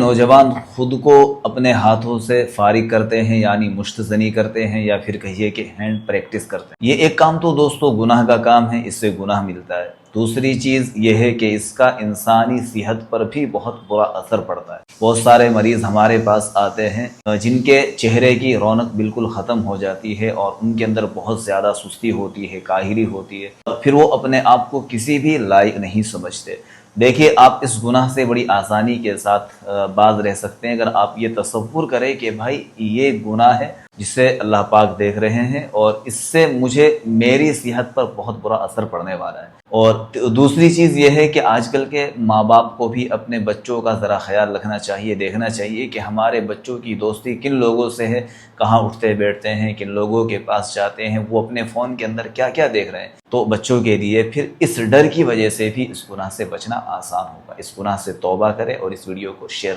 नौजवान खुद को अपने हाथों से फारिग करते हैं यानी मुश्तज़नी करते हैं या फिर कहिए कि हैंड प्रैक्टिस करते हैं। ये एक काम तो दोस्तों गुनाह का काम है, इससे गुनाह मिलता है। दूसरी चीज़ ये है कि इसका इंसानी सेहत पर भी बहुत बुरा असर पड़ता है। बहुत सारे मरीज़ हमारे पास आते हैं जिनके चेहरे की रौनक बिल्कुल ख़त्म हो जाती है और उनके अंदर बहुत ज़्यादा सुस्ती होती है, काहिली होती है, फिर वो अपने आप को किसी भी लायक नहीं समझते। देखिए, आप इस गुनाह से बड़ी आसानी के साथ बाज रह सकते हैं अगर आप ये तसव्वुर करें कि भाई ये गुनाह है जिसे अल्लाह पाक देख रहे हैं और इससे मुझे मेरी सेहत पर बहुत बुरा असर पड़ने वाला है। और दूसरी चीज़ ये है कि आजकल के माँ बाप को भी अपने बच्चों का ज़रा ख्याल रखना चाहिए, देखना चाहिए कि हमारे बच्चों की दोस्ती किन लोगों से है, कहाँ उठते बैठते हैं, किन लोगों के पास जाते हैं, वो अपने फ़ोन के अंदर क्या क्या देख रहे हैं। तो बच्चों के लिए फिर इस डर की वजह से भी इस गुनाह से बचना आसान होगा। इस गुनाह से तौबा करें और इस वीडियो को शेयर